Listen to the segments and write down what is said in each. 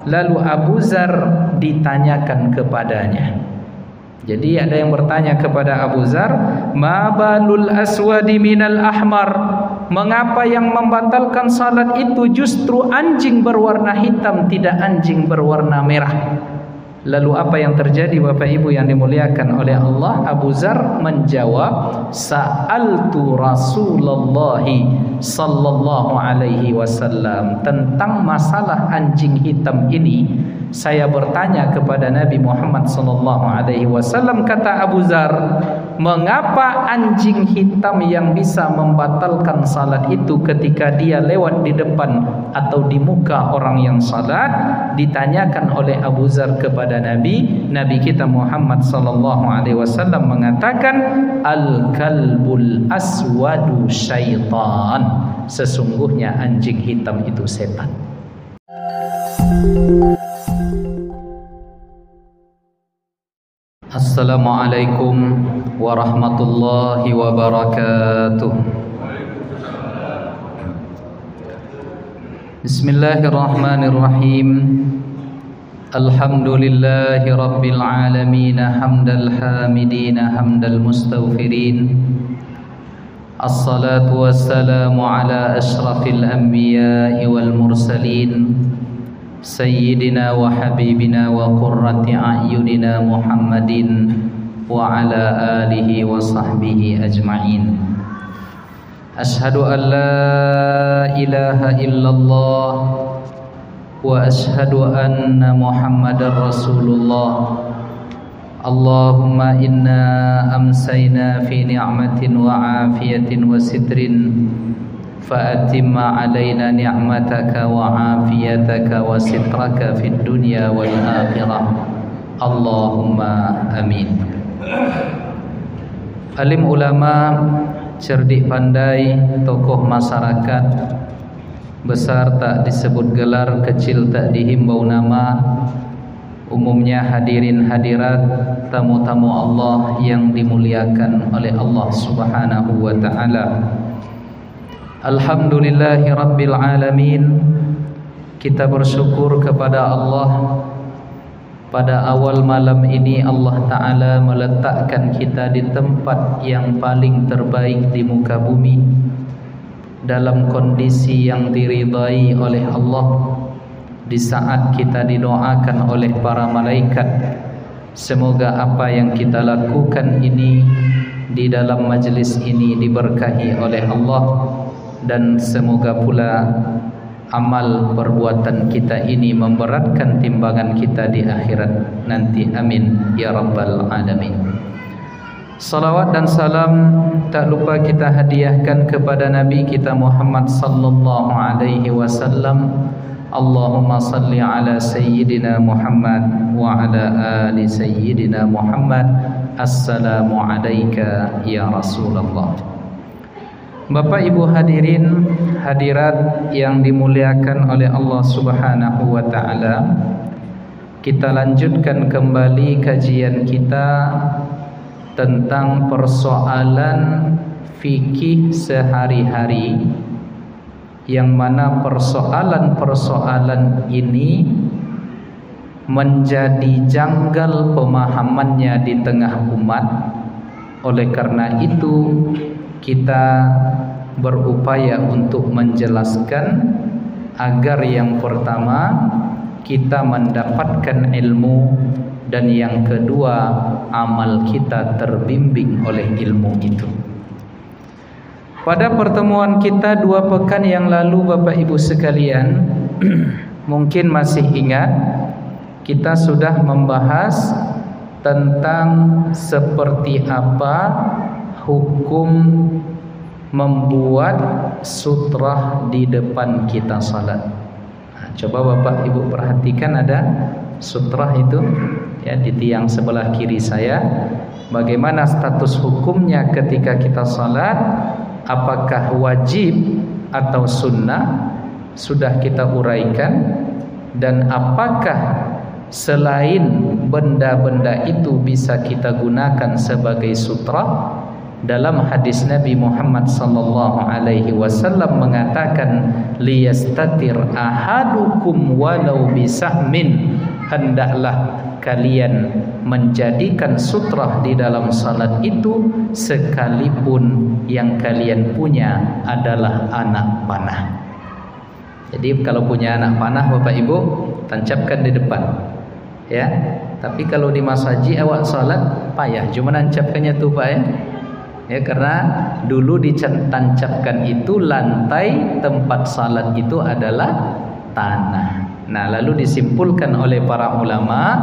Lalu Abu Zar ditanyakan kepadanya. Jadi ada yang bertanya kepada Abu Zar, "Ma balul aswadi minal ahmar?" Mengapa yang membatalkan salat itu justru anjing berwarna hitam, tidak anjing berwarna merah? Lalu apa yang terjadi Bapak Ibu yang dimuliakan oleh Allah? Abu Zar menjawab, "Sa'altu Rasulullah sallallahu alaihi wasallam." Tentang masalah anjing hitam ini saya bertanya kepada Nabi Muhammad sallallahu alaihi wasallam. Kata Abu Zar, "Mengapa anjing hitam yang bisa membatalkan salat itu ketika dia lewat di depan atau di muka orang yang salat?" Ditanyakan oleh Abu Zar kepada Nabi. Nabi kita Muhammad sallallahu alaihi wasallam mengatakan, "Al-kalbul aswadu syaitan." Sesungguhnya anjing hitam itu setan. Assalamualaikum warahmatullahi wabarakatuh. Bismillahirrahmanirrahim. Alhamdulillahi rabbil alamin, hamdal hamidin, hamdal mustaghfirin. Assalatu wassalamu ala asyrafil anbiya'i wal mursalin, Sayyidina wa habibina wa qurrati a'yunina Muhammadin wa ala alihi wa sahbihi ajma'in. Ashhadu an la ilaha illallah wa ashhadu anna Muhammadar Rasulullah. Allahumma inna amsayna fi ni'matin wa afiyatin wa sitrin, fa'atimma alaina ni'mataka wa afiyataka wa sitraka fid dunya wal akhirah. Allahumma amin. Alim ulama, cerdik pandai, tokoh masyarakat, besar tak disebut gelar, kecil tak dihimbau nama, umumnya hadirin hadirat, tamu-tamu Allah yang dimuliakan oleh Allah Subhanahu wa ta'ala. Alhamdulillahi rabbil alamin. Kita bersyukur kepada Allah. Pada awal malam ini Allah Ta'ala meletakkan kita di tempat yang paling terbaik di muka bumi, dalam kondisi yang diridai oleh Allah. Di saat kita didoakan oleh para malaikat, semoga apa yang kita lakukan ini di dalam majlis ini diberkahi oleh Allah, dan semoga pula amal perbuatan kita ini memberatkan timbangan kita di akhirat nanti. Amin ya rabbal alamin. Salawat dan salam tak lupa kita hadiahkan kepada Nabi kita Muhammad sallallahu alaihi wasallam. Allahumma salli ala sayyidina Muhammad wa ala ali sayyidina Muhammad. Assalamu alayka ya Rasulullah. Bapak Ibu hadirin hadirat yang dimuliakan oleh Allah Subhanahu wa ta'ala, kita lanjutkan kembali kajian kita tentang persoalan fikih sehari-hari, yang mana persoalan-persoalan ini menjadi janggal pemahamannya di tengah umat. Oleh karena itu kita berupaya untuk menjelaskan agar yang pertama kita mendapatkan ilmu, dan yang kedua amal kita terbimbing oleh ilmu itu. Pada pertemuan kita 2 pekan yang lalu Bapak Ibu sekalian, mungkin masih ingat, kita sudah membahas tentang seperti apa hukum membuat sutrah di depan kita salat. Coba Bapak Ibu perhatikan, ada sutrah itu ya di tiang sebelah kiri saya. Bagaimana status hukumnya ketika kita salat? Apakah wajib atau sunnah? Sudah kita uraikan. Dan apakah selain benda-benda itu bisa kita gunakan sebagai sutrah? Dalam hadis Nabi Muhammad sallallahu alaihi wasallam mengatakan, liyastatir ahadukum walau bisahmin, hendaklah kalian menjadikan sutrah di dalam salat itu sekalipun yang kalian punya adalah anak panah. Jadi kalau punya anak panah Bapak Ibu, tancapkan di depan. Ya. Tapi kalau di masjid awak salat payah, cuma nancapkannya tuh Pak ya. Ya, karena dulu ditancapkan itu lantai tempat salat itu adalah tanah. Nah, lalu disimpulkan oleh para ulama,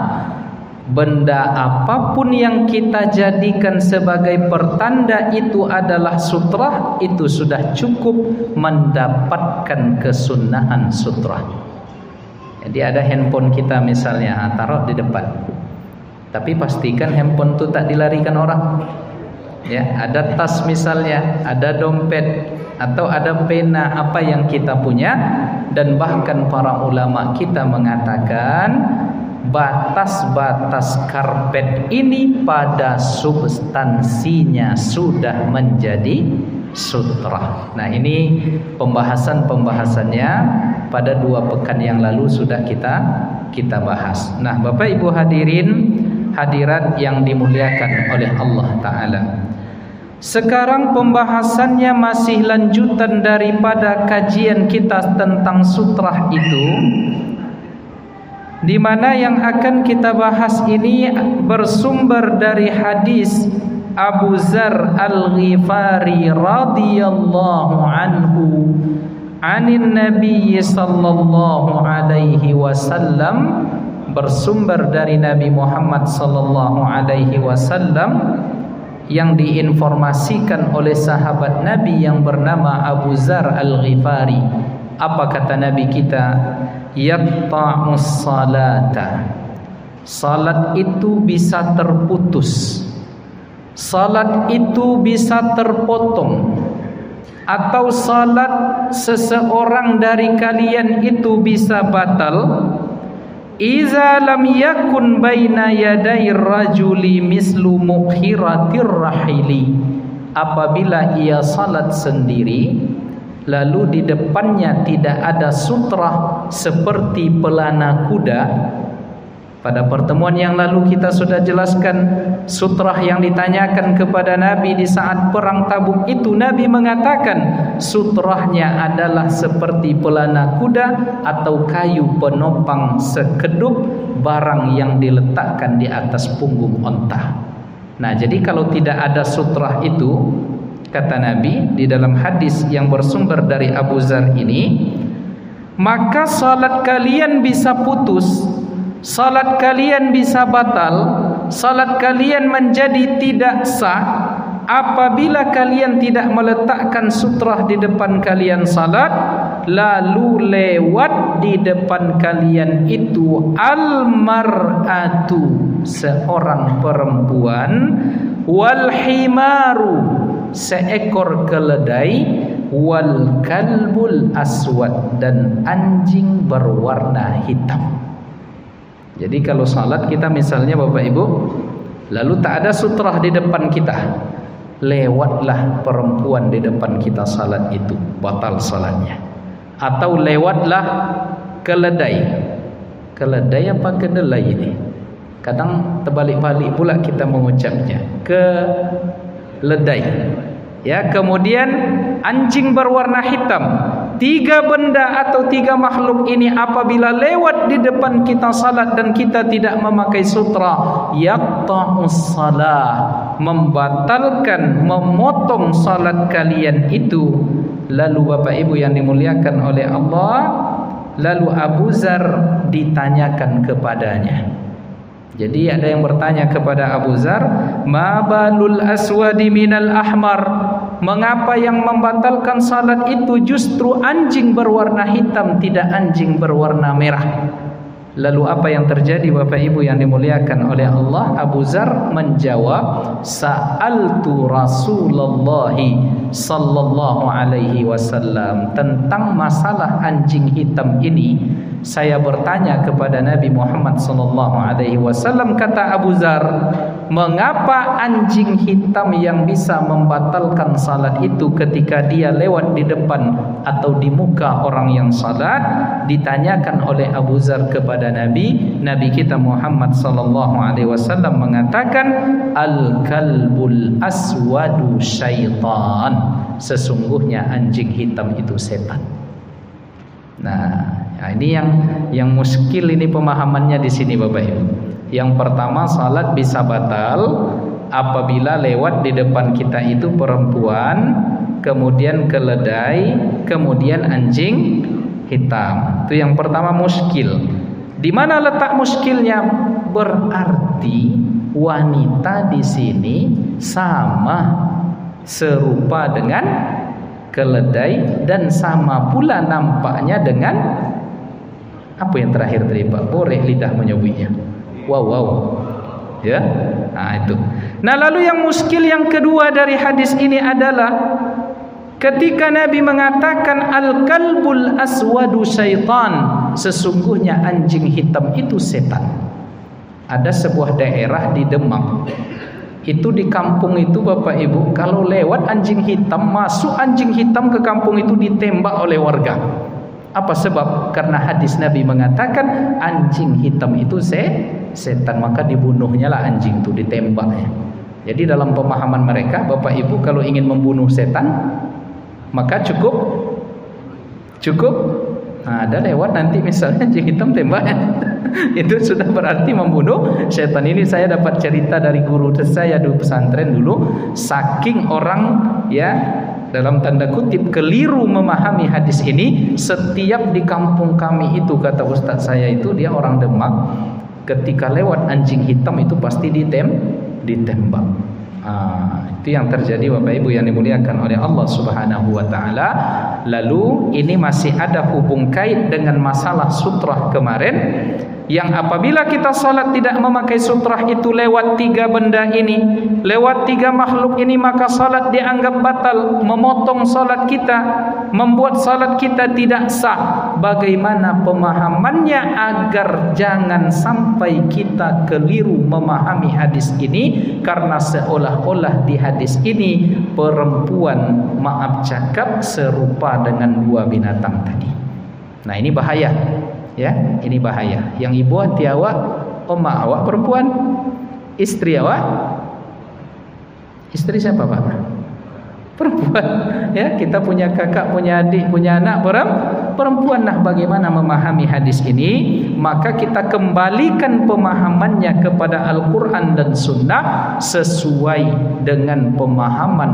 benda apapun yang kita jadikan sebagai pertanda itu adalah sutrah, itu sudah cukup mendapatkan kesunahan sutrah. Jadi ada handphone kita misalnya, taruh di depan. Tapi pastikan handphone itu tak dilarikan orang. Ya, ada tas misalnya, ada dompet atau ada pena apa yang kita punya, dan bahkan para ulama kita mengatakan batas-batas karpet ini pada substansinya sudah menjadi sutrah. Nah, ini pembahasannya pada 2 pekan yang lalu sudah kita bahas. Nah, Bapak Ibu hadirin hadirat yang dimuliakan oleh Allah Ta'ala, sekarang pembahasannya masih lanjutan daripada kajian kita tentang sutrah itu, di mana yang akan kita bahas ini bersumber dari hadis Abu Dzar Al-Ghifari radhiyallahu anhu anin Nabi sallallahu alaihi wasallam, bersumber dari Nabi Muhammad sallallahu alaihi wasallam yang diinformasikan oleh sahabat Nabi yang bernama Abu Dzar Al-Ghifari. Apa kata Nabi kita? Yaqta'us salata, salat itu bisa terputus, salat itu bisa terpotong, atau salat seseorang dari kalian itu bisa batal iza lam yakun baina yaday rajuli mislu mukhiratir rahili, apabila ia salat sendiri lalu di depannya tidak ada sutrah seperti pelana kuda. Pada pertemuan yang lalu kita sudah jelaskan sutrah yang ditanyakan kepada Nabi di saat perang Tabuk itu. Nabi mengatakan sutrahnya adalah seperti pelana kuda atau kayu penopang sekedup barang yang diletakkan di atas punggung onta. Nah, jadi kalau tidak ada sutrah itu, kata Nabi di dalam hadis yang bersumber dari Abu Dzar ini, maka salat kalian bisa putus, salat kalian bisa batal, salat kalian menjadi tidak sah apabila kalian tidak meletakkan sutrah di depan kalian salat, lalu lewat di depan kalian itu al-mar'atu, seorang perempuan, wal himaru, seekor keledai, wal kalbul aswad, dan anjing berwarna hitam. Jadi kalau salat kita misalnya Bapak Ibu, lalu tak ada sutrah di depan kita, lewatlah perempuan di depan kita salat itu, batal salatnya. Atau lewatlah keledai. Keledai apa kedelai ini? Kadang terbalik-balik pula kita mengucapnya. Keledai. Ya, kemudian anjing berwarna hitam. 3 benda atau 3 makhluk ini apabila lewat di depan kita salat dan kita tidak memakai sutra, yaqta'us salah, membatalkan, memotong salat kalian itu. Lalu Bapak Ibu yang dimuliakan oleh Allah, lalu Abu Dzar ditanyakan kepadanya. Jadi ada yang bertanya kepada Abu Dzar, ma balul aswadi minal ahmar, mengapa yang membatalkan salat itu justru anjing berwarna hitam, tidak anjing berwarna merah? Lalu apa yang terjadi Bapak Ibu yang dimuliakan oleh Allah? Abu Dzar menjawab, sa'altu Rasulullah sallallahu alaihi wasallam, tentang masalah anjing hitam ini saya bertanya kepada Nabi Muhammad sallallahu alaihi wasallam. Kata Abu Dzar, mengapa anjing hitam yang bisa membatalkan salat itu ketika dia lewat di depan atau di muka orang yang salat? Ditanyakan oleh Abu Dzar kepada Nabi kita Muhammad sallallahu alaihi wasallam mengatakan, al-kalbul aswadu syaitan, sesungguhnya anjing hitam itu setan. Nah, ini yang muskil ini pemahamannya di sini Bapak Ibu. Yang pertama, salat bisa batal apabila lewat di depan kita itu perempuan, kemudian keledai, kemudian anjing hitam. Itu yang pertama, muskil. Di mana letak muskilnya? Berarti wanita di sini sama serupa dengan keledai dan sama pula nampaknya dengan apa yang terakhir tadi Pak? Boreh lidah menyebutnya. Wow. Ya. Nah, itu. Nah, lalu yang muskil yang kedua dari hadis ini adalah ketika Nabi mengatakan al-kalbul aswadu syaitan, sesungguhnya anjing hitam itu setan. Ada sebuah daerah di Demak. Itu di kampung itu Bapak Ibu, kalau lewat anjing hitam, masuk anjing hitam ke kampung itu ditembak oleh warga. Apa sebab? Karena hadis Nabi mengatakan anjing hitam itu setan, maka dibunuhnya lah anjing itu, ditembaknya. Jadi dalam pemahaman mereka, Bapak Ibu kalau ingin membunuh setan, maka cukup ada lewat nanti misalnya anjing hitam tembaknya. Itu sudah berarti membunuh setan. Ini saya dapat cerita dari guru saya di pesantren dulu, saking orang ya dalam tanda kutip keliru memahami hadis ini. Setiap di kampung kami itu, kata ustaz saya itu, dia orang Demak, ketika lewat anjing hitam itu pasti ditembak. Itu yang terjadi Bapak Ibu yang dimuliakan oleh Allah Subhanahu wa taala. Lalu ini masih ada hubung kait dengan masalah sutrah kemarin, yang apabila kita salat tidak memakai sutrah itu lewat tiga benda ini, lewat tiga makhluk ini, maka salat dianggap batal, memotong salat kita, membuat salat kita tidak sah. Bagaimana pemahamannya agar jangan sampai kita keliru memahami hadis ini? Karena seolah-olah di hadis ini perempuan, maaf cakap, serupa dengan dua binatang tadi. Nah, ini bahaya. Ya, ini bahaya. Yang ibu hati awak, oma awak perempuan, istri awak, istri siapa Pak? Perempuan. Ya, kita punya kakak, punya adik, punya anak perempuan. Nah, bagaimana memahami hadis ini? Maka kita kembalikan pemahamannya kepada Al-Quran dan Sunnah sesuai dengan pemahaman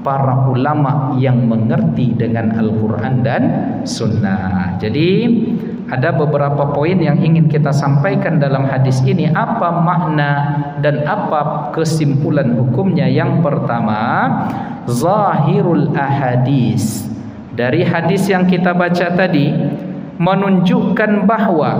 para ulama yang mengerti dengan Al-Quran dan Sunnah. Jadi ada beberapa poin yang ingin kita sampaikan dalam hadis ini. Apa makna dan apa kesimpulan hukumnya? Yang pertama, zahirul ahadis, dari hadis yang kita baca tadi menunjukkan bahwa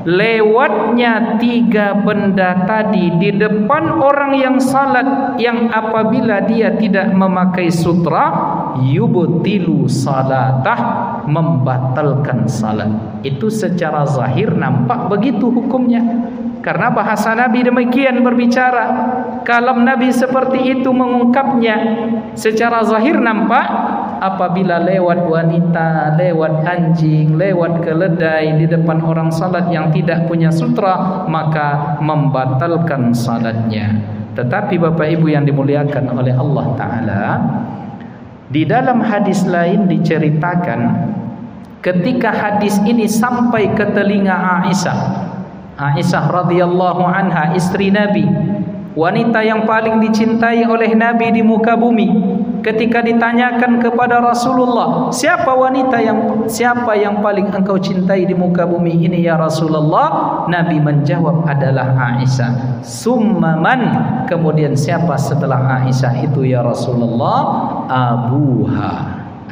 lewatnya tiga benda tadi di depan orang yang salat, yang apabila dia tidak memakai sutra, yubtilu salatah, membatalkan salat. Itu secara zahir nampak begitu hukumnya, karena bahasa Nabi demikian berbicara. Kalam Nabi seperti itu mengungkapnya. Secara zahir nampak apabila lewat wanita, lewat anjing, lewat keledai di depan orang salat yang tidak punya sutra, maka membatalkan salatnya. Tetapi Bapak Ibu yang dimuliakan oleh Allah Ta'ala, di dalam hadis lain diceritakan ketika hadis ini sampai ke telinga Aisyah radhiyallahu anha, istri Nabi, wanita yang paling dicintai oleh Nabi di muka bumi. Ketika ditanyakan kepada Rasulullah, siapa yang paling engkau cintai di muka bumi ini ya Rasulullah? Nabi menjawab, adalah Aisyah. Summa man, kemudian siapa setelah Aisyah itu ya Rasulullah? Abuha,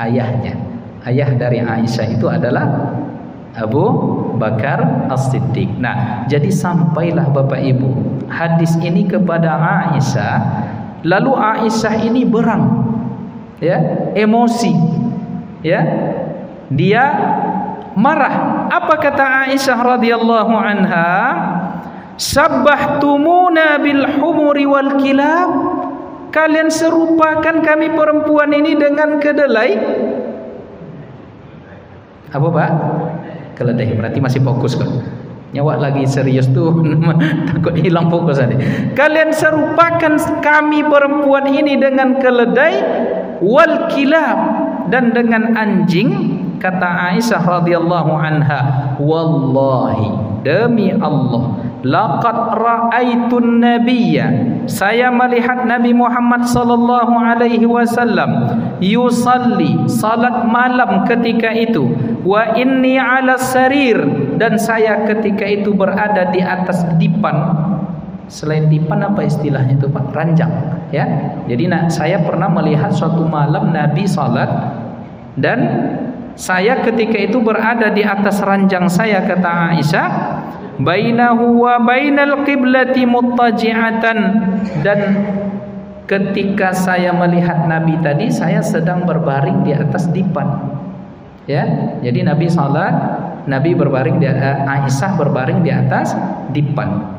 ayahnya. Ayah dari Aisyah itu adalah Abu Bakar As-Siddiq. Nah, jadi sampailah Bapak Ibu hadis ini kepada Aisyah. Lalu Aisyah ini berang, ya, emosi, ya, dia marah. Apa kata Aisyah radhiyallahu anha? sabbahtumuna bil humuri wal kilab, kalian serupakan kami perempuan ini dengan kedelai. Apa Pak? Keledai. Berarti masih fokus kan? Nyawa lagi serius tuh, takut hilang fokus tadi. Kalian serupakan kami perempuan ini dengan keledai wal kilab, dan dengan anjing. Kata Aisyah radhiyallahu anha, wallahi, demi Allah, laqad ra'aitun nabiyya, saya melihat Nabi Muhammad sallallahu alaihi wasallam yusalli, salat malam ketika itu, wa inni 'ala sarir, dan saya ketika itu berada di atas dipan. Selain dipan apa istilahnya itu Pak? Ranjang, ya. Jadi saya pernah melihat suatu malam Nabi salat, dan saya ketika itu berada di atas ranjang saya, kata Aisyah, bainahu wa bainal qiblati muttaji'atan, dan ketika saya melihat Nabi tadi, saya sedang berbaring di atas dipan. Ya, jadi Nabi salat, Nabi berbaring di Aisyah berbaring di atas dipan.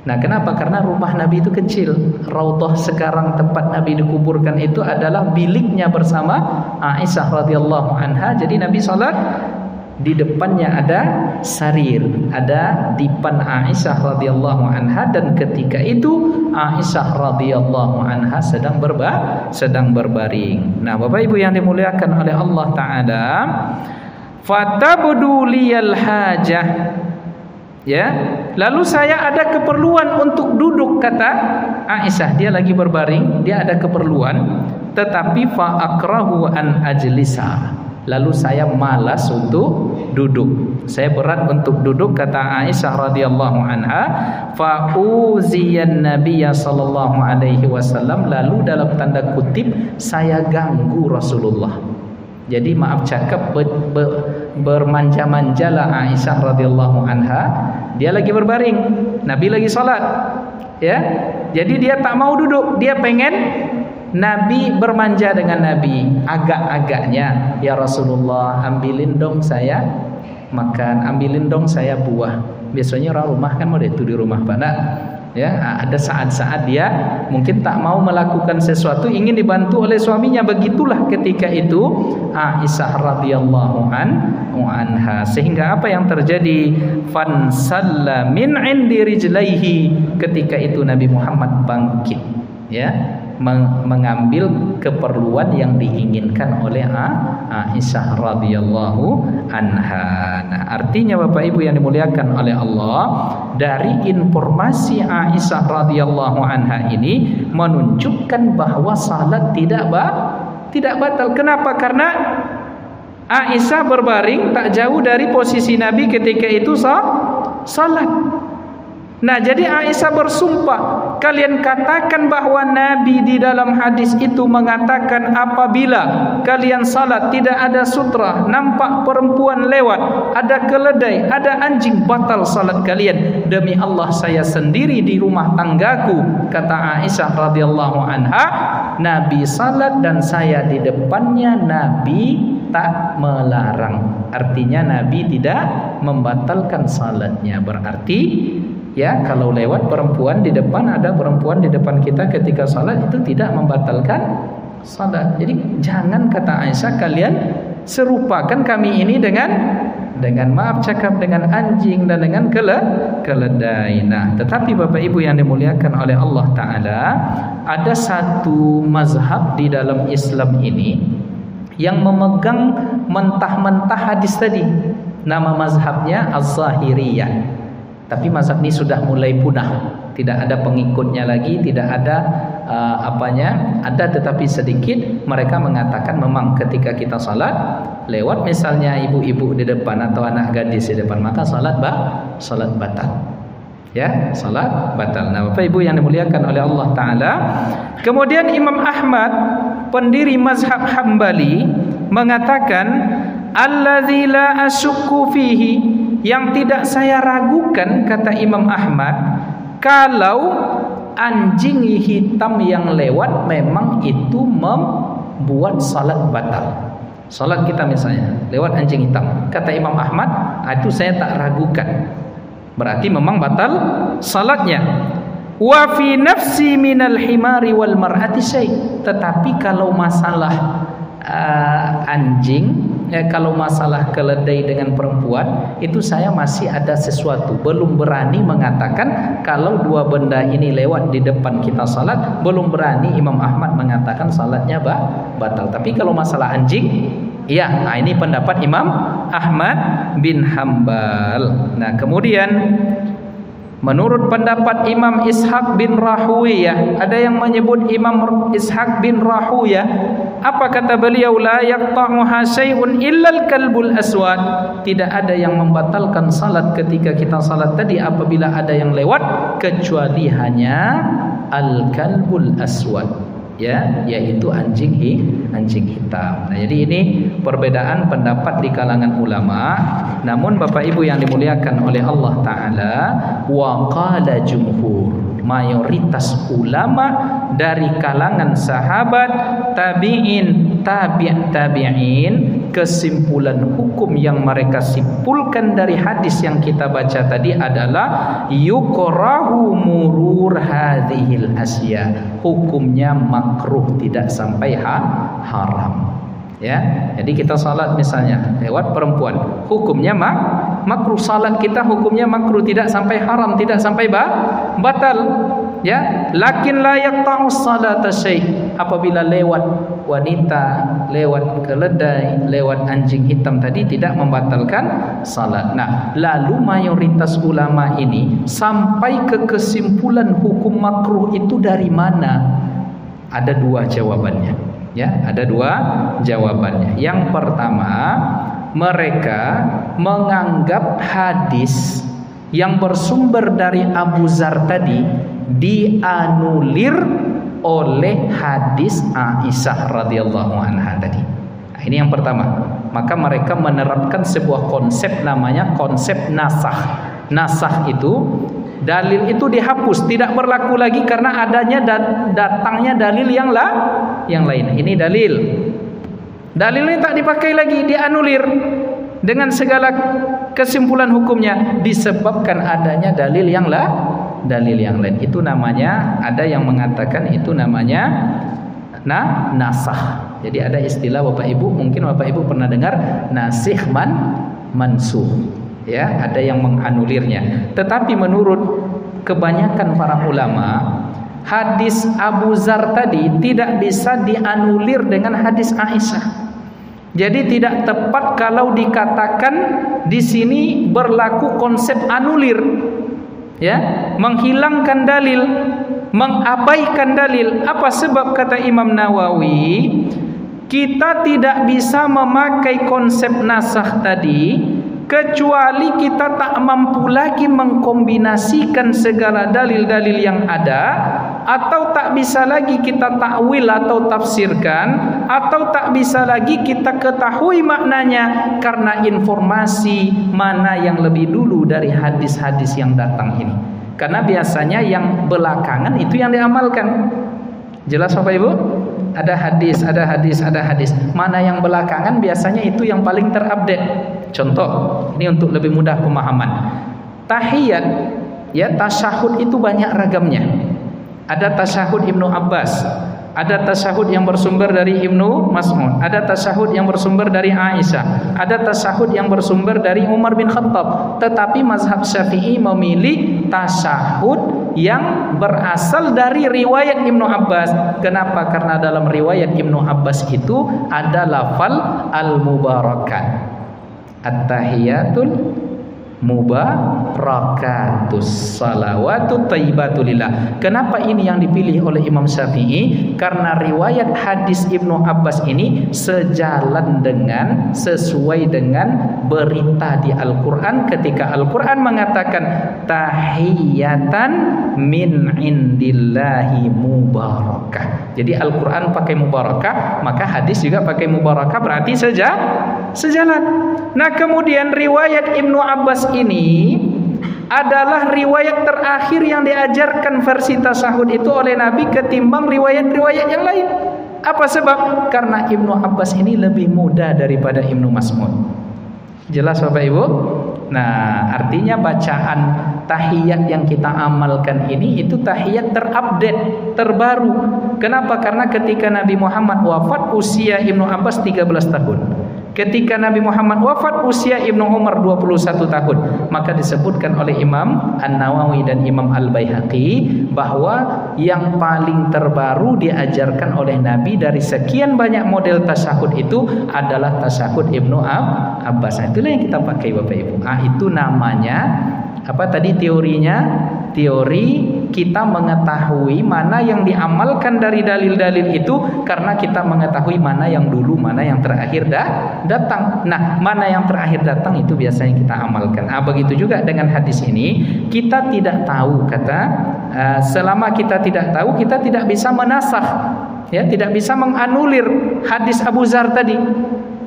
Nah, kenapa? Karena rumah Nabi itu kecil. Raudhah sekarang tempat Nabi dikuburkan itu adalah biliknya bersama Aisyah radhiyallahu anha. Jadi Nabi salat, di depannya ada sarir, ada dipan Aisyah radhiyallahu anha, dan ketika itu Aisyah radhiyallahu anha sedang berbaring. Nah, Bapak Ibu yang dimuliakan oleh Allah taala, fatabdu liyal hajah. Ya, lalu saya ada keperluan untuk duduk, kata Aisyah. Dia lagi berbaring, dia ada keperluan, tetapi fa akrahu an ajlisa. Lalu saya malas untuk duduk. Saya berat untuk duduk, kata Aisyah radhiyallahu anha. Fa uziyan nabiyya sallallahu alaihi wasallam. Lalu dalam tanda kutip, saya ganggu Rasulullah. Jadi maaf cakap, bermanja-manjalah Aisyah radhiyallahu anha. Dia lagi berbaring, Nabi lagi salat, ya. Jadi dia tak mau duduk, dia pengen Nabi bermanja dengan Nabi. Agak-agaknya, ya Rasulullah, ambilin dong saya makan, ambilin dong saya buah. Biasanya orang rumah kan mau itu di rumah Pak. Nah, ya, ada saat-saat dia mungkin tak mau melakukan sesuatu, ingin dibantu oleh suaminya. Begitulah ketika itu Aisyah radhiyallahu anha. Sehingga apa yang terjadi? Fansalla min indi rijlaihi. Ketika itu Nabi Muhammad bangkit, ya, mengambil keperluan yang diinginkan oleh Aisyah radhiyallahu anha. Nah, artinya Bapak Ibu yang dimuliakan oleh Allah, dari informasi Aisyah radhiyallahu anha ini menunjukkan bahwa salat tidak batal. Kenapa? Karena Aisyah berbaring tak jauh dari posisi Nabi ketika itu salat. Nah, jadi Aisyah bersumpah, kalian katakan bahwa Nabi di dalam hadis itu mengatakan apabila kalian salat tidak ada sutra, nampak perempuan lewat, ada keledai, ada anjing, batal salat kalian. Demi Allah, saya sendiri di rumah tanggaku, kata Aisyah radhiyallahu anha, Nabi salat dan saya di depannya, Nabi tak melarang. Artinya Nabi tidak membatalkan salatnya. Berarti, ya, kalau lewat perempuan di depan, ada perempuan di depan kita ketika salat, itu tidak membatalkan salat. Jadi jangan, kata Aisyah, kalian serupakan kami ini dengan maaf cakap, dengan anjing dan dengan keledai. Nah, tetapi Bapak Ibu yang dimuliakan oleh Allah taala, ada satu mazhab di dalam Islam ini yang memegang mentah-mentah hadis tadi. Nama mazhabnya Az-Zahiriyah. Tapi mazhab ini sudah mulai punah, tidak ada pengikutnya lagi, tidak ada ada tetapi sedikit. Mereka mengatakan memang ketika kita salat lewat misalnya ibu-ibu di depan atau anak gadis di depan, maka salat batal. Ya, salat batal. Nah, Bapak Ibu yang dimuliakan oleh Allah taala, kemudian Imam Ahmad, pendiri mazhab Hambali, mengatakan allazi la asyukku fihi, yang tidak saya ragukan, kata Imam Ahmad, kalau anjing hitam yang lewat memang itu membuat salat batal. Salat kita misalnya lewat anjing hitam, kata Imam Ahmad, itu saya tak ragukan. berarti memang batal salatnya. Wa fi nafsi minal himari wal mar'ati syai'. Tetapi kalau masalah anjing, kalau masalah keledai dengan perempuan, itu saya masih ada sesuatu, belum berani mengatakan kalau dua benda ini lewat di depan kita salat, belum berani Imam Ahmad mengatakan salatnya batal. Tapi kalau masalah anjing, iya, nah ini pendapat Imam Ahmad bin Hambal. Nah, kemudian menurut pendapat Imam Ishaq bin Rahuyah, ada yang menyebut Imam Ishaq bin Rahuyah, apa kata beliau? La yaqta'uha syai'un illal kalbul aswad. Tidak ada yang membatalkan salat ketika kita salat tadi apabila ada yang lewat, kecuali hanya al-kalbul aswad, ya, yaitu anjing hitam. Nah, jadi ini perbedaan pendapat di kalangan ulama. Namun Bapak Ibu yang dimuliakan oleh Allah Ta'ala, wa qala jumhur, mayoritas ulama dari kalangan sahabat, tabi'in, tabi'in, kesimpulan hukum yang mereka simpulkan dari hadis yang kita baca tadi adalah yukrahu murur hadhil asya, hukumnya makruh, tidak sampai haram. Ya, jadi kita salat misalnya lewat perempuan, hukumnya makruh. Salat kita hukumnya makruh, tidak sampai haram, tidak sampai batal. Ya, lakin la yaqta'us salata syai'. Apabila lewat wanita, lewat keledai, lewat anjing hitam tadi tidak membatalkan salat. Nah, lalu mayoritas ulama ini sampai ke kesimpulan hukum makruh itu dari mana? Ada dua jawabannya. Ya, ada dua jawabannya. Yang pertama, mereka menganggap hadis yang bersumber dari Abu Zar tadi dianulir oleh hadis Aisyah radhiyallahu anha tadi. Nah, ini yang pertama. Maka mereka menerapkan sebuah konsep namanya konsep nasakh. Nasakh itu, dalil itu dihapus, tidak berlaku lagi karena adanya datangnya dalil yang lain. Ini dalil ini tak dipakai lagi, dianulir dengan segala kesimpulan hukumnya disebabkan adanya dalil yang lain. Itu namanya, ada yang mengatakan itu namanya nasakh. Jadi ada istilah Bapak Ibu, mungkin Bapak Ibu pernah dengar nasikh mansukh. Ya, ada yang menganulirnya. Tetapi menurut kebanyakan para ulama, hadis Abu Zar tadi tidak bisa dianulir dengan hadis Aisyah. Jadi tidak tepat kalau dikatakan di sini berlaku konsep anulir. Ya, menghilangkan dalil, mengabaikan dalil. Apa sebab? Kata Imam Nawawi, kita tidak bisa memakai konsep nasakh tadi kecuali kita tak mampu lagi mengkombinasikan segala dalil-dalil yang ada, atau tak bisa lagi kita takwil atau tafsirkan, atau tak bisa lagi kita ketahui maknanya karena informasi mana yang lebih dulu dari hadis-hadis yang datang ini. Karena biasanya yang belakangan itu yang diamalkan. Jelas Bapak Ibu? Ada hadis. Mana yang belakangan biasanya itu yang paling terupdate. Contoh, ini untuk lebih mudah pemahaman. Tahiyat, ya, tasyahud itu banyak ragamnya. Ada tasyahud Ibnu Abbas, ada tasyahud yang bersumber dari Ibnu Mas'ud, ada tasyahud yang bersumber dari Aisyah, ada tasyahud yang bersumber dari Umar bin Khattab. Tetapi mazhab Syafi'i memilih tasyahud yang berasal dari riwayat Ibnu Abbas. Kenapa? Karena dalam riwayat Ibnu Abbas itu ada lafal al-mubarakat, at-tahiyatul mubarakatus, salawatut thayyibatulillah. Kenapa ini yang dipilih oleh Imam Syafi'i? Karena riwayat hadis Ibnu Abbas ini sejalan dengan, sesuai dengan berita di Al-Quran ketika Al-Quran mengatakan tahiyatan min indillahi mubarakah. Jadi Al-Quran pakai mubarakah, maka hadis juga pakai mubarakah, berarti sejalan. Nah, kemudian riwayat Ibnu Abbas ini adalah riwayat terakhir yang diajarkan versi tasyahud itu oleh Nabi ketimbang riwayat-riwayat yang lain. Apa sebab? Karena Ibnu Abbas ini lebih muda daripada Ibnu Mas'ud. Jelas Bapak Ibu? Nah, artinya bacaan tahiyat yang kita amalkan ini itu tahiyat terupdate, terbaru. Kenapa? Karena ketika Nabi Muhammad wafat usia Ibnu Abbas 13 tahun. Ketika Nabi Muhammad wafat usia Ibnu Umar 21 tahun. Maka disebutkan oleh Imam An-Nawawi dan Imam Al-Baihaqi bahwa yang paling terbaru diajarkan oleh Nabi dari sekian banyak model tasyahud itu adalah tasyahud Ibnu Abbas. Itulah yang kita pakai Bapak Ibu. Itu namanya apa tadi teorinya? Teori kita mengetahui mana yang diamalkan dari dalil-dalil itu karena kita mengetahui mana yang dulu, mana yang terakhir datang. Nah, mana yang terakhir datang itu biasanya kita amalkan. Begitu juga dengan hadis ini, kita tidak tahu selama kita tidak tahu, kita tidak bisa menasakh, ya, tidak bisa menganulir hadis Abu Dzar tadi.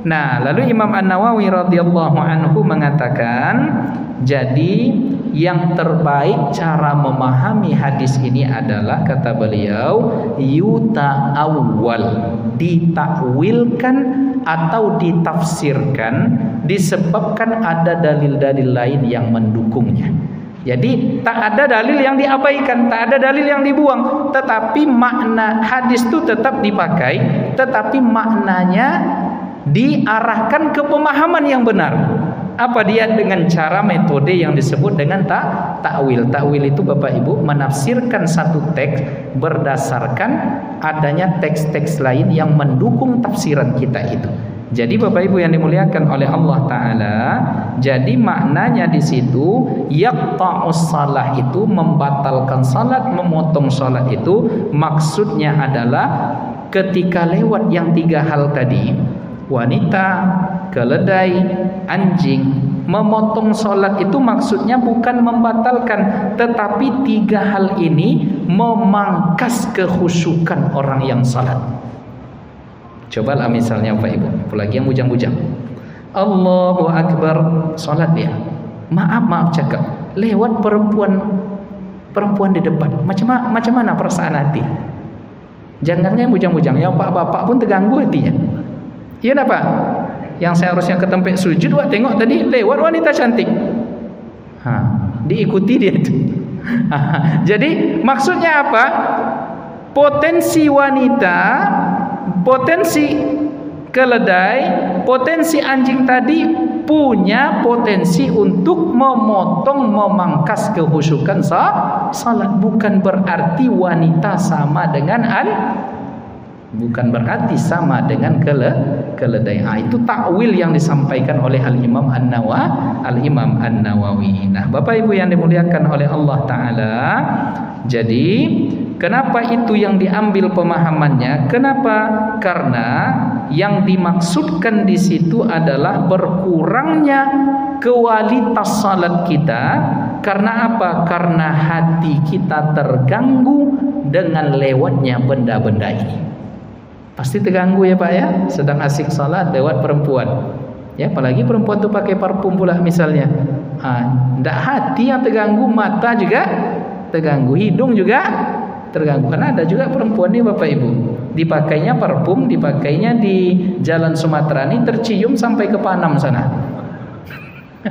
Nah, lalu Imam An-Nawawi radhiyallahu anhu mengatakan, jadi yang terbaik cara memahami hadis ini adalah, kata beliau, yuta'awwal, ditakwilkan atau ditafsirkan disebabkan ada dalil-dalil lain yang mendukungnya. Jadi tak ada dalil yang diabaikan, tak ada dalil yang dibuang, tetapi makna hadis itu tetap dipakai, tetapi maknanya diarahkan ke pemahaman yang benar. Apa dia? Dengan cara metode yang disebut dengan takwil. Takwil itu Bapak Ibu menafsirkan satu teks berdasarkan adanya teks-teks lain yang mendukung tafsiran kita itu. Jadi Bapak Ibu yang dimuliakan oleh Allah Ta'ala, jadi maknanya di situ yaqta'us salah itu membatalkan salat, memotong salat itu maksudnya adalah ketika lewat yang tiga hal tadi, wanita, keledai, anjing, memotong sholat itu maksudnya bukan membatalkan, tetapi tiga hal ini memangkas kekhusyukan orang yang sholat. Cobalah misalnya Pak Ibu, apalagi yang bujang-bujang, Allahu Akbar, sholat dia, maaf cakap, lewat perempuan di depan, macam mana perasaan hati? Jangannya bujang-bujang, yang bapak pun terganggu hatinya. Iya apa? Yang saya harusnya ke tempat sujud, tengok tadi lewat wanita cantik, diikuti dia itu. Jadi maksudnya apa? Potensi wanita, potensi keledai, potensi anjing tadi punya potensi untuk memangkas kekhusyukan salat. Bukan berarti wanita sama dengan bukan berarti sama dengan keledai. Itu takwil yang disampaikan oleh Al-Imam An-Nawawi. Nah, Bapak Ibu yang dimuliakan oleh Allah Ta'ala, jadi kenapa itu yang diambil pemahamannya? Kenapa? Karena yang dimaksudkan di situ adalah berkurangnya kualitas salat kita. Karena apa? Karena hati kita terganggu dengan lewatnya benda-benda ini. Pasti terganggu ya Pak ya, sedang asik salat lewat perempuan. Ya, apalagi perempuan tuh pakai parfum pula misalnya. Ndak hati yang terganggu, mata juga terganggu, hidung juga terganggu. Karena ada juga perempuan nih Bapak Ibu, dipakainya parfum, dipakainya di Jalan Sumatera ini tercium sampai ke Panam sana.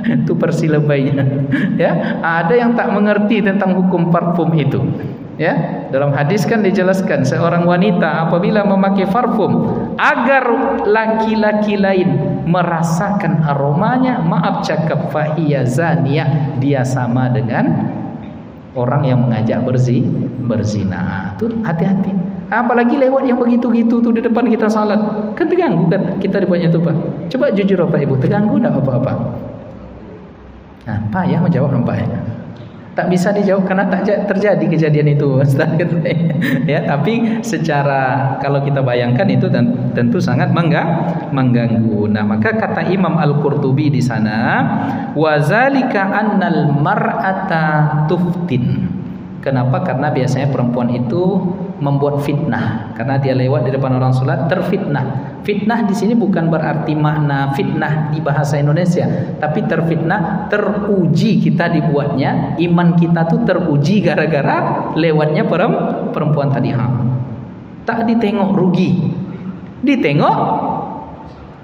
Itu persilebaynya. Ya, ada yang tak mengerti tentang hukum parfum itu. Ya, dalam hadis kan dijelaskan seorang wanita apabila memakai parfum agar laki-laki lain merasakan aromanya, maaf cakap, fahiya zaniyah, dia sama dengan orang yang mengajak berzina. Tuh hati-hati. Apalagi lewat yang begitu-gitu tuh di depan kita salat, kan terganggu kan kita dibuatnya tuh Pak. Coba jujur Bapak Ibu, terganggu enggak apa-apa? Nah, Pak ya menjawab Pak ya. Tak bisa dijawab karena tak terjadi kejadian itu, ya. Tapi secara kalau kita bayangkan itu dan tentu sangat mengganggu. Nah, maka kata Imam Al-Qurtubi di sana, wazalika annal mar'ata tuftin. Kenapa? Karena biasanya perempuan itu membuat fitnah. Karena dia lewat di depan orang salat terfitnah. Fitnah di sini bukan berarti makna fitnah di bahasa Indonesia, tapi terfitnah, teruji kita dibuatnya, iman kita tuh teruji gara-gara lewatnya perempuan tadi. Tak ditengok rugi, ditengok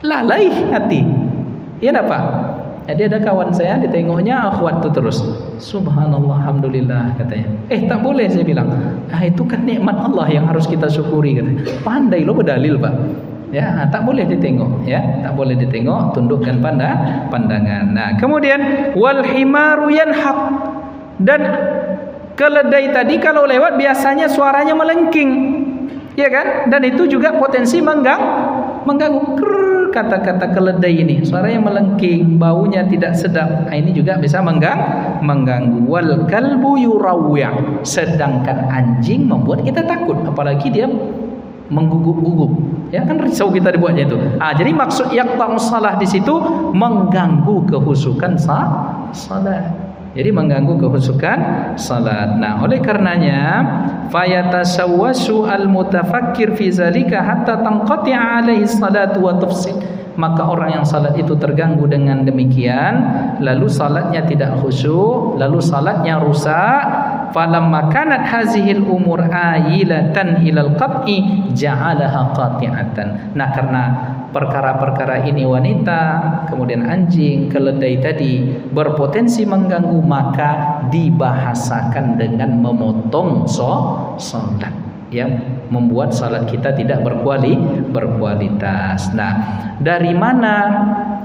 lalai hati. Ya Pak. Jadi ada kawan saya ditengoknya akhwat tuh terus. Subhanallah, alhamdulillah katanya. Tak boleh saya bilang. Itu kan nikmat Allah yang harus kita syukuri katanya. Pandai lo berdalil, Pak. Ya, tak boleh ditengok, ya. Tak boleh ditengok, tundukkan pandangan. Nah, kemudian wal himaru yanhaq. Dan keledai tadi kalau lewat biasanya suaranya melengking. Ya kan? Dan itu juga potensi mengganggu. Kata-kata keledai ini suaranya melengking, baunya tidak sedap. Ini juga bisa mengganggu. Wal kalbu yurawwi'. Sedangkan anjing membuat kita takut, apalagi dia menggugup-gugup. Ya kan risau kita dibuatnya itu. Jadi maksud yaqta'us shalah di situ mengganggu kehusukan salat. Jadi mengganggu kehusukan salat. Nah, oleh karenanya fayatasawwasu al-mutafakkir fi zalika hatta tanqati'a alaihi salatu wa tufsid. Maka orang yang salat itu terganggu dengan demikian, lalu salatnya tidak khusyuk, lalu salatnya rusak. Falamma kanat hazihil umur ayilatan ilal qat'i ja'alaha qati'atan. Nah, karena perkara-perkara ini wanita, kemudian anjing, keledai tadi berpotensi mengganggu, maka dibahasakan dengan memotong salat, yang membuat salat kita tidak berkualitas. Nah, dari mana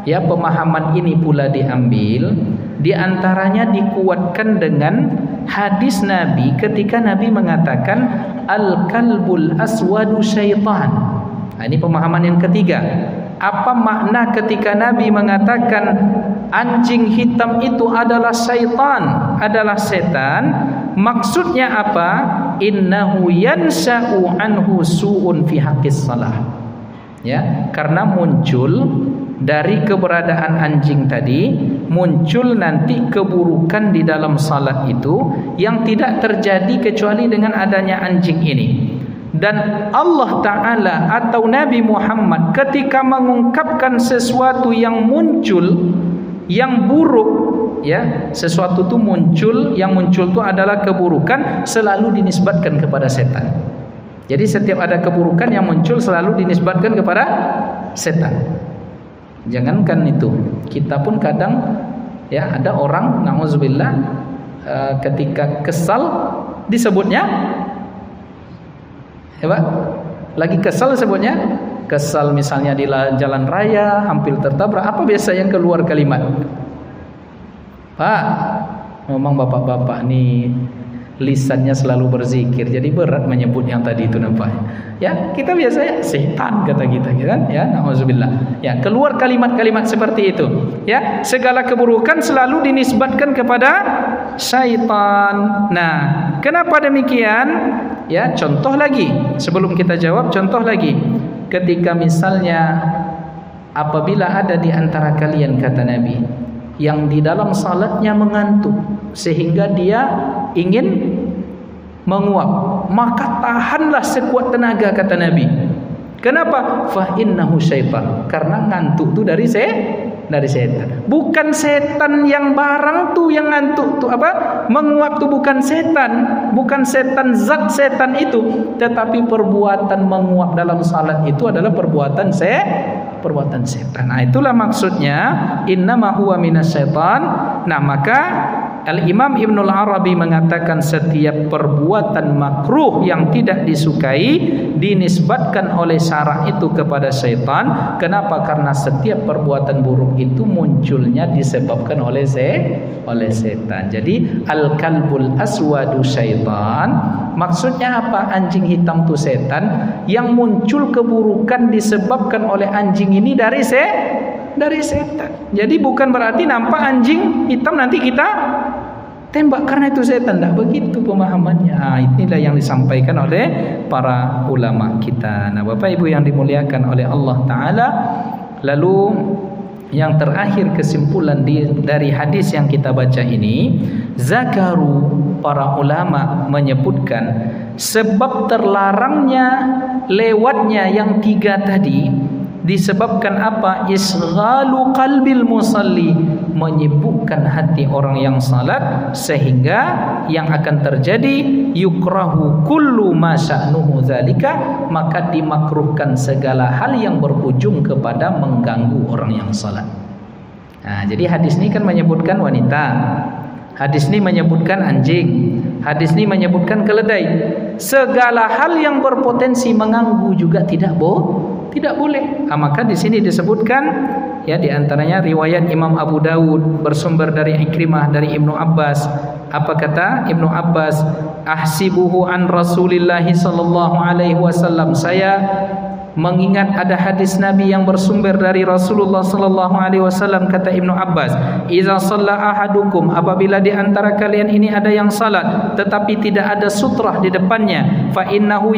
ya pemahaman ini pula diambil? Di antaranya dikuatkan dengan hadis Nabi ketika Nabi mengatakan al-kalbul aswadu syaitan. Ini pemahaman yang ketiga. Apa makna ketika Nabi mengatakan anjing hitam itu adalah syaitan, adalah setan? Maksudnya apa? Innahu yansha'u anhu su'un fi haqqis salah. Ya, karena muncul dari keberadaan anjing tadi, muncul nanti keburukan di dalam salat itu yang tidak terjadi kecuali dengan adanya anjing ini. Dan Allah Ta'ala atau Nabi Muhammad ketika mengungkapkan sesuatu yang muncul, yang buruk, ya, sesuatu itu muncul, yang muncul itu adalah keburukan, selalu dinisbatkan kepada setan. Jadi setiap ada keburukan yang muncul selalu dinisbatkan kepada setan. Jangankan itu, kita pun kadang ya ada orang na'udzubillah ketika kesal disebutnya ya Pak, lagi kesal disebutnya kesal, misalnya di jalan raya hampir tertabrak, apa biasa yang keluar kalimat? Pak, memang bapak-bapak nih lisannya selalu berzikir, jadi berat menyebut yang tadi itu nampaknya. Ya, kita biasanya setan kata kita, kan? Ya, na'udzubillah. Ya, keluar kalimat-kalimat seperti itu. Ya, segala keburukan selalu dinisbatkan kepada syaitan. Nah, kenapa demikian? Ya, contoh lagi. Sebelum kita jawab, contoh lagi. Ketika misalnya apabila ada di antara kalian, kata Nabi, yang di dalam salatnya mengantuk sehingga dia ingin menguap, maka tahanlah sekuat tenaga, kata Nabi. Kenapa? Fa innahu syaitan. Karena ngantuk itu dari setan. Bukan setan yang barang tuh yang ngantuk tuh apa? Menguap tuh bukan setan, bukan setan zat setan itu, tetapi perbuatan menguap dalam salat itu adalah perbuatan setan. Nah, itulah maksudnya innama huwa minasyaitan. Nah, maka Al-Imam Ibnul Arabi mengatakan setiap perbuatan makruh yang tidak disukai dinisbatkan oleh syara itu kepada syaitan. Kenapa? Karena setiap perbuatan buruk itu munculnya disebabkan oleh setan. Jadi al-kalbul aswadu syaitan, maksudnya apa? Anjing hitam itu setan, yang muncul keburukan disebabkan oleh anjing ini dari setan. Jadi bukan berarti nampak anjing hitam nanti kita tembak karena itu setan. Tidak begitu pemahamannya. Inilah yang disampaikan oleh para ulama kita. Nah, Bapak Ibu yang dimuliakan oleh Allah Ta'ala, lalu yang terakhir kesimpulan dari hadis yang kita baca ini, zakaru, para ulama menyebutkan sebab terlarangnya lewatnya yang tiga tadi disebabkan apa? Isghalu qalbil musalli, menyibukkan hati orang yang salat, sehingga yang akan terjadi yukrahu kullu ma sya'nuhu dzalika, maka dimakruhkan segala hal yang berujung kepada mengganggu orang yang salat. Nah, jadi hadis ini kan menyebutkan wanita, hadis ini menyebutkan anjing, hadis ini menyebutkan keledai. Segala hal yang berpotensi mengganggu juga tidak boleh. Maka di sini disebutkan ya, di antaranya riwayat Imam Abu Dawud bersumber dari Ikrimah dari Ibnu Abbas. Apa kata Ibnu Abbas? Ahsibuhu an Rasulillah sallallahu alaihi wasallam. Saya mengingat ada hadis Nabi yang bersumber dari Rasulullah sallallahu alaihi wasallam. Kata Ibnu Abbas, "Idza shalla ahadukum," apabila di antara kalian ini ada yang salat tetapi tidak ada sutrah di depannya, fa innahu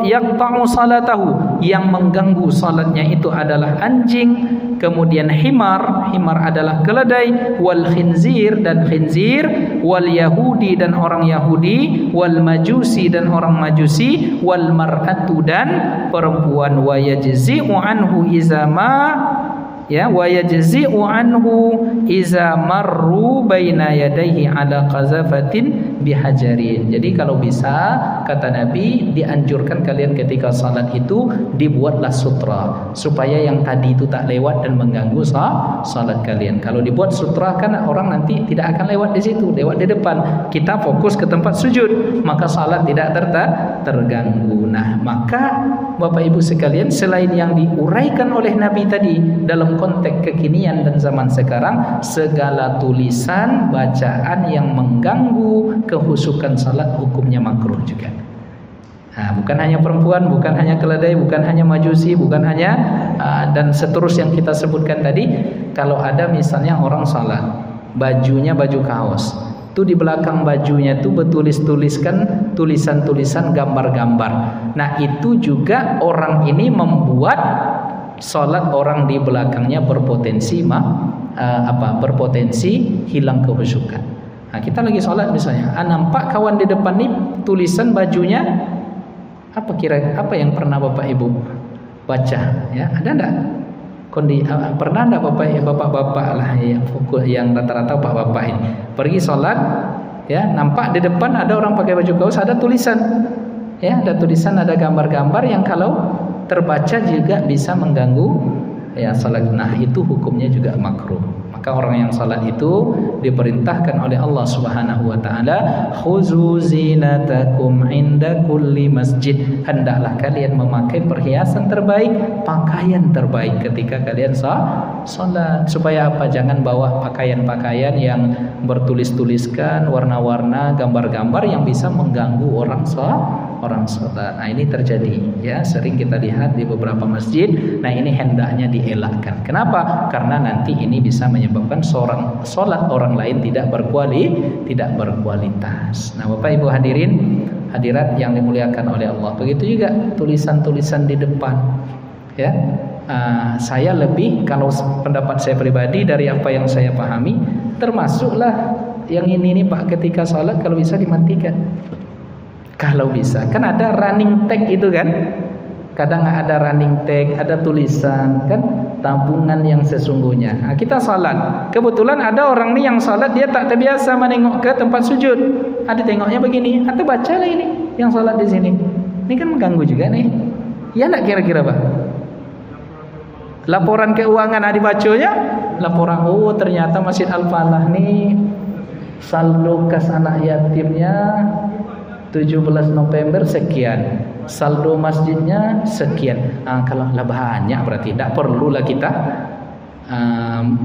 yaqta'u salatahu, yang mengganggu salatnya itu adalah anjing, kemudian himar adalah keledai, wal khinzir dan khinzir, wal yahudi dan orang Yahudi, wal majusi dan orang Majusi, wal mar'atu dan perempuan. Wa yajzi'u anhu iza marru baina yadayhi ala qazafatin bihajarin. Jadi kalau bisa, kata Nabi, dianjurkan kalian ketika salat itu dibuatlah sutra supaya yang tadi itu tak lewat dan mengganggu salat kalian. Kalau dibuat sutra kan orang nanti tidak akan lewat di situ, lewat di depan. Kita fokus ke tempat sujud, maka salat tidak terganggu. Nah, maka Bapak Ibu sekalian, selain yang diuraikan oleh Nabi tadi dalam konteks kekinian dan zaman sekarang, segala tulisan bacaan yang mengganggu kehusukan salat hukumnya makruh juga. Nah, bukan hanya perempuan, bukan hanya keledai, bukan hanya Majusi, bukan hanya dan seterusnya yang kita sebutkan tadi. Kalau ada misalnya orang salat, bajunya baju kaos, itu di belakang bajunya itu bertulis-tuliskan tulisan-tulisan gambar-gambar. Nah, itu juga orang ini membuat salat orang di belakangnya berpotensi berpotensi hilang kehusukan. Nah, kita lagi salat misalnya, nampak kawan di depan nih tulisan bajunya apa yang pernah Bapak Ibu baca ya? Ada enggak? Pernah enggak bapak-bapak lah yang rata-rata bapak-bapak ini pergi salat ya, nampak di depan ada orang pakai baju kaos, ada tulisan ya, ada tulisan, ada gambar-gambar yang kalau terbaca juga bisa mengganggu ya salat. Nah, itu hukumnya juga makruh. Maka orang yang salat itu diperintahkan oleh Allah Subhanahu wa taala, khuzu zinatakum inda kulli masjid. Hendaklah kalian memakai perhiasan terbaik, pakaian terbaik ketika kalian salat. Supaya apa? Jangan bawa pakaian-pakaian yang bertulis-tuliskan warna-warna, gambar-gambar yang bisa mengganggu orang salat. Nah, ini terjadi ya, sering kita lihat di beberapa masjid. Nah, ini hendaknya dielakkan. Kenapa? Karena nanti ini bisa menyebabkan salat orang lain tidak berkualitas. Nah, Bapak Ibu hadirat yang dimuliakan oleh Allah, begitu juga tulisan-tulisan di depan ya. Saya lebih, kalau pendapat saya pribadi dari apa yang saya pahami, termasuklah yang ini Pak, ketika salat kalau bisa dimatikan. Kalau bisa, kan ada running tag itu kan, kadang ada running tag, ada tulisan kan, tabungan yang sesungguhnya. Nah, kita salat, kebetulan ada orang nih yang salat dia tak terbiasa menengok ke tempat sujud, ada tengoknya begini, atau bacalah ini yang salat di sini. Ini kan mengganggu juga nih. Ya enggak kira-kira Pak? Laporan keuangan dibacanya, laporan ternyata Masjid Al-Falah nih saldo kas anak yatimnya 17 November sekian, saldo masjidnya sekian. Kalau lah banyak berarti tidak perlulah kita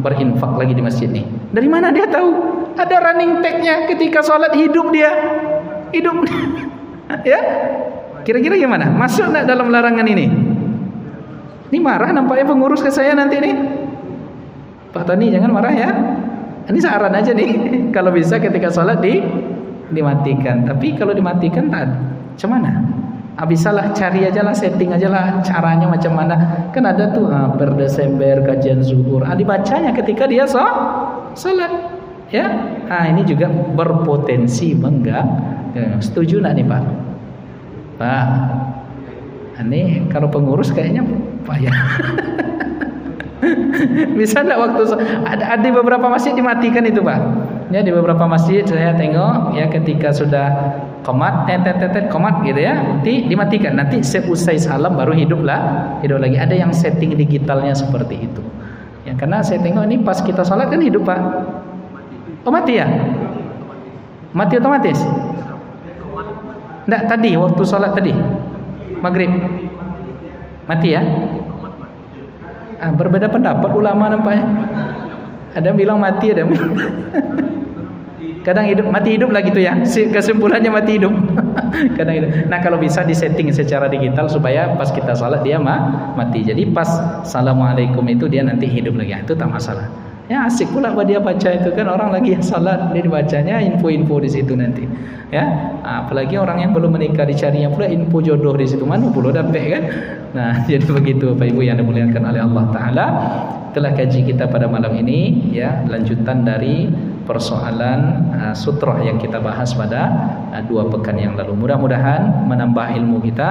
berinfak lagi di masjid ini. Dari mana dia tahu? Ada running tag-nya ketika sholat, hidup ya. Kira-kira gimana? Masuk enggak dalam larangan ini? Ini marah nampaknya pengurus ke saya nanti nih. Pak Tani jangan marah ya. Ini saran aja nih. Kalau bisa ketika sholat dimatikan. Tapi kalau dimatikan tak, macam mana? Bisalah cari aja lah, setting aja lah caranya macam mana. Kan ada tuh per Desember kajian zuhur, dibacanya ketika dia salat ya. Ini juga berpotensi mengganggu. Setuju enggak nih Pak? Pak, ini kalau pengurus kayaknya payah. Bisa enggak waktu ada di beberapa masjid dimatikan itu Pak? Ya, di beberapa masjid saya tengok ya, ketika sudah qomat qomat gitu ya, nanti dimatikan, nanti seusai salam baru hidup lagi. Ada yang setting digitalnya seperti itu Ya, karena saya tengok ini pas kita sholat kan hidup Pak. Oh mati ya? Mati otomatis? Enggak, tadi waktu sholat tadi maghrib mati ya? Berbeda pendapat ulama nampaknya. Ada yang bilang mati, ada yang bilang kadang hidup, mati hidup lah gitu ya. Kesimpulannya mati hidup. Kadang hidup. Nah kalau bisa disetting secara digital supaya pas kita salat dia mati. Jadi pas assalamualaikum itu dia nanti hidup lagi. Itu tak masalah. Ya asik pula buat dia baca itu kan, orang lagi salat dia dibacanya info-info di situ nanti. Ya, apalagi orang yang belum menikah dicarinya pula info jodoh di situ, mana perlu dapat kan. Nah, jadi begitu Bapak Ibu yang dimuliakan oleh Allah Taala. Itulah kaji kita pada malam ini ya, lanjutan dari persoalan sutrah yang kita bahas pada 2 pekan yang lalu. Mudah-mudahan menambah ilmu kita,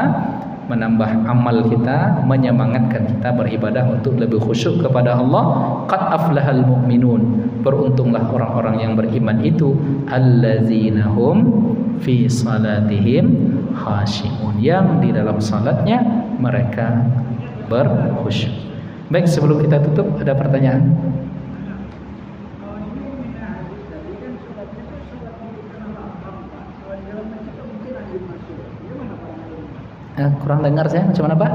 menambah amal kita, menyemangatkan kita beribadah untuk lebih khusyuk kepada Allah. Qad aflahal mu'minun, beruntunglah orang-orang yang beriman itu, allazina hum fi salatihim khashi'un, yang di dalam salatnya mereka berkhusyuk. Baik, sebelum kita tutup ada pertanyaan? Kurang dengar saya, macam mana Pak?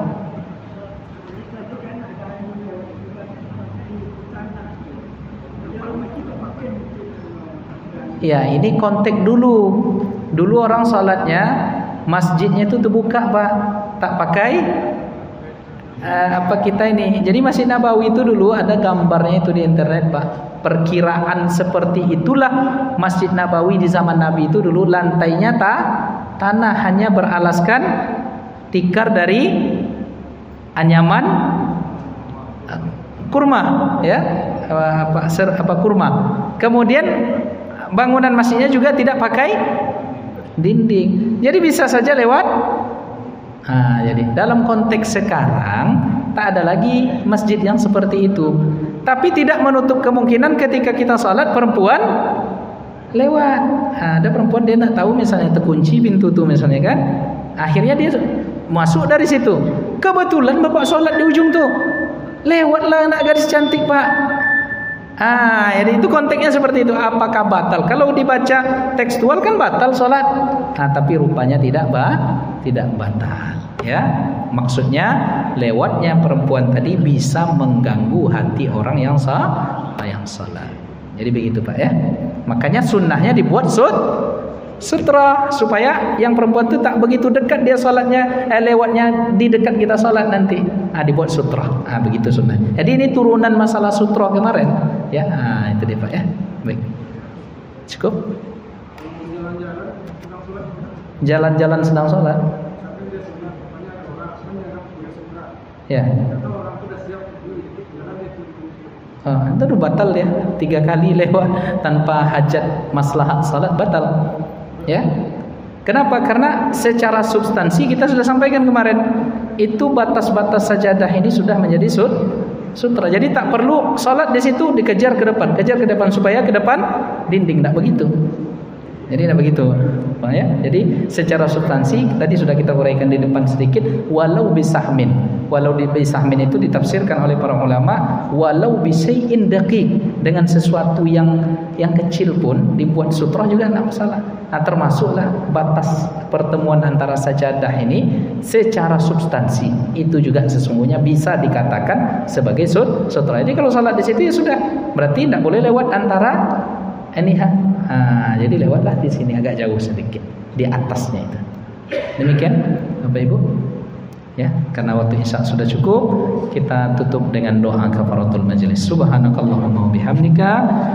Ya, ini konteks dulu. Dulu orang salatnya masjidnya itu terbuka Pak, tak pakai kita ini. Jadi Masjid Nabawi itu dulu ada gambarnya itu di internet Pak. Perkiraan seperti itulah Masjid Nabawi di zaman Nabi itu dulu, lantainya tanah, hanya beralaskan tikar dari anyaman kurma ya, kurma. Kemudian bangunan masjidnya juga tidak pakai dinding, jadi bisa saja lewat. Jadi dalam konteks sekarang tak ada lagi masjid yang seperti itu, tapi tidak menutup kemungkinan ketika kita salat perempuan lewat. Ada perempuan dia tak tahu misalnya terkunci pintu tuh misalnya kan, akhirnya dia masuk dari situ. Kebetulan bapak sholat di ujung tuh, lewatlah anak gadis cantik Pak. Jadi itu konteksnya seperti itu. Apakah batal? Kalau dibaca tekstual kan batal sholat. Tapi rupanya tidak batal. Ya, maksudnya lewatnya perempuan tadi bisa mengganggu hati orang yang sholat. Jadi begitu Pak ya. Makanya sunnahnya dibuat sutra supaya yang perempuan itu tak begitu dekat dia salatnya, lewatnya di dekat kita salat nanti. Dibuat sutra. Begitu sunnah. Jadi ini turunan masalah sutra kemarin. Ya, itu dia Pak ya. Baik. Cukup. Jalan-jalan sedang salat. Ya. Itu batal ya. 3 kali lewat tanpa hajat maslahat salat batal. Ya. Kenapa? Karena secara substansi kita sudah sampaikan kemarin, itu batas-batas sajadah ini sudah menjadi sutra. Jadi tak perlu salat di situ dikejar ke depan supaya ke depan dinding, tak begitu. Jadi tidak begitu, ya. Jadi secara substansi tadi sudah kita uraikan di depan sedikit. Walau bisahmin itu ditafsirkan oleh para ulama, walau bisyai'in daqiq, dengan sesuatu yang kecil pun dibuat sutra juga tidak masalah. Termasuklah batas pertemuan antara sajadah ini secara substansi itu juga sesungguhnya bisa dikatakan sebagai sutra. Jadi kalau salat di situ ya sudah, berarti tidak boleh lewat antara ini. Jadi lewatlah di sini agak jauh sedikit di atasnya itu. Demikian Bapak Ibu. Ya, karena waktu Isya sudah cukup, kita tutup dengan doa kafaratul majlis. Subhanakallahumma wa bihamdika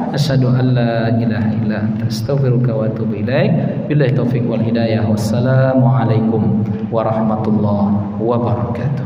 asyhadu an la ilaha illa anta astaghfiruka wa atubu ilaik. Billahi taufiq wal hidayah. Wassalamualaikum warahmatullahi wabarakatuh.